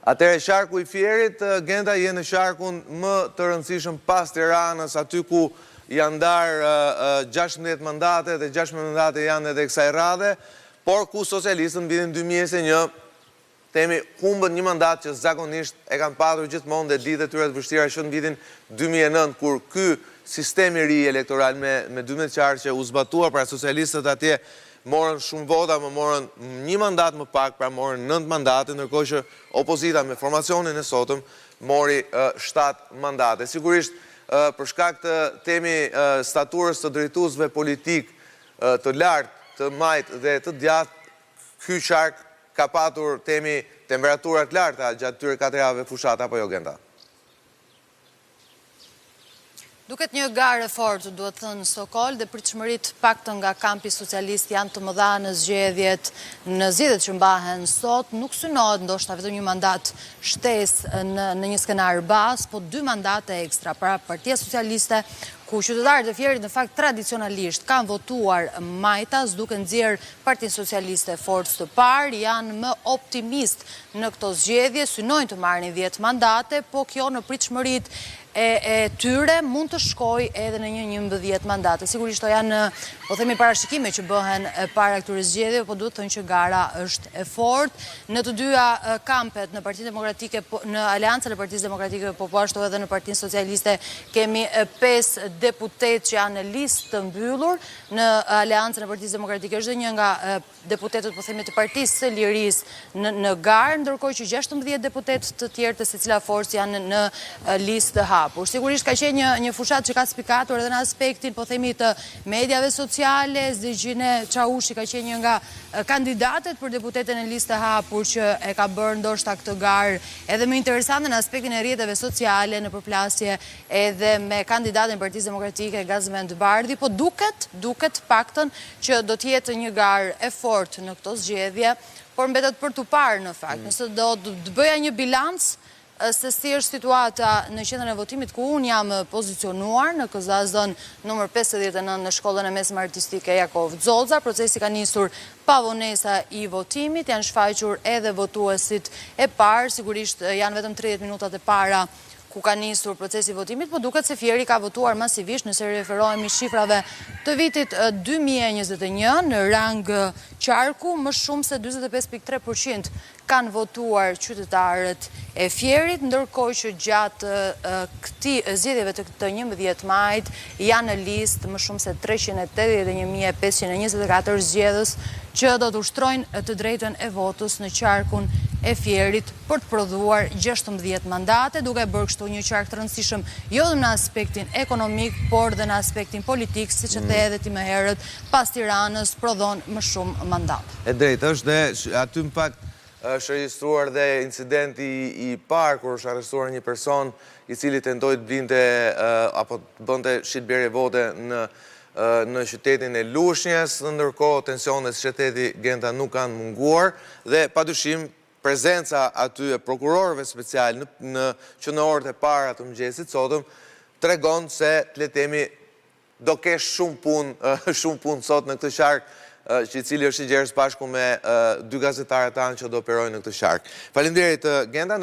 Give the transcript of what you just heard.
Atëre qarku i Fierit, Genda je në qarkun më të rëndësishëm pas Tiranës, aty ku janë ndarë 16 mandate dhe 16 mandate janë edhe kësaj radhe, por ku socialistët në vitin 2021 temi humbën një mandat që zakonisht e kanë patur gjithmonë dhe ditë e tyre të vështira që në vitin 2009, kur ky sistemi ri elektoral me 12 qark që u zbatua, pra socialistët atje morën shumë vota, më morën një mandat më pak, pra morën 9 mandate, ndërkohë që opozita me formacionin e sotëm mori 7 mandate. Sigurisht, për shkak të temi staturës të drejtuesve politik të lartë, të majtë dhe të djathtë, ky qark ka patur temi temperaturat larta gjatë tyre 4 javëve fushata, apo jo, Genda? Duket një garë e fortë, duhet thënë Sokol, dhe pritshmërit paktën nga kampi socialist janë të mëdha në zgjedhjet që mbahen sot, nuk synohet ndoshta vetëm një mandat shtesë në një skenar bazë, po 2 mandate ekstra para Partia Socialiste, ku qytetarët e Fierit në fakt tradicionalisht kanë votuar majtas, duke nxjerrë Partinë Socialiste forcë të parë, janë më optimist në këto zgjedhje, synojnë të marrin 10 mandate, po kjo në pritshmëritë e tyre mund të shkoj edhe në një 11 mandate. Sigurisht to janë, po themi, parashikime që bëhen para këtyre zgjedhjeve, po duhet thënë që gara është e fortë. Në të dyja kampet, në Partinë Demokratike, në Aleancën e Partisë Demokratike, po ashtu edhe në Partinë Socialiste, kemi 5 deputet që janë në listë të mbyllur. Në Aleancën e Partisë Demokratike është dhe një nga deputetët, po themi, të Partisë së Lirisë në garë, ndërkohë që 16 deputet të tjerë të secila forcë janë në listë të hapur. Por sigurisht ka qenë një fushat që ka spikatur edhe në aspektin, po themi, të mediave sociale. Zdegjine Çaushi ka qenë një nga kandidatet për deputetën e listë të hapur që e ka bërë ndoshta këtë garë edhe më interesante në aspektin e rrjeteve sociale, në përplasje edhe me kandidatën e Partisë Demokratike Gazmend Bardhi, po duket paktën që do të jetë një garë e fortë në këto zgjedhje, por mbetet për tu parë në fakt. Nëse do të bëja një bilanc se si është situata në qendrën e votimit ku unë jam pozicionuar në KZA-zën numër 59 në shkollën e mesme artistike Jakov Xoxa. Procesi ka nisur pa vonesa i votimit, janë shfaqur edhe votuesit e parë, sigurisht janë vetëm 30 minutat e para ku ka nisur procesi votimit, po duket se Fieri ka votuar masivisht nëse referohemi shifrave të vitit 2021 në rang qarku, më shumë se 45.3% kanë votuar qytetarët e Fierit, ndërkohë që gjatë zgjedhjeve të 11 majit janë në listë më shumë se 381.524 zgjedhës që do të ushtrojnë të drejtën e votës në qarkun e Fierit për të prodhuar 16 mandate, duke bërë kështu një qark të rëndësishëm jo vetëm në aspektin ekonomik, por dhe në aspektin politik, siç e the edhe ti më herët, pas Tiranës prodhon më shumë mandate. E drejtë është dhe aty në fakt është regjistruar dhe incidenti i parë kur është arrestuar një person i cili tentoi të blinte apo të bënte shitblerje vote në qytetin e Lushnjës, ndërkohë tensionet së shteti Genda nuk kanë munguar dhe padyshim prezenca aty e prokurorëve special që në orët e para të mëngjesit sotëm tregon se të le të themi do kesh shumë punë sot në këtë qark, që i cili është i gjerë së bashku me 2 gazetarët tanë që do operojnë në këtë qark. Faleminderit, Genda.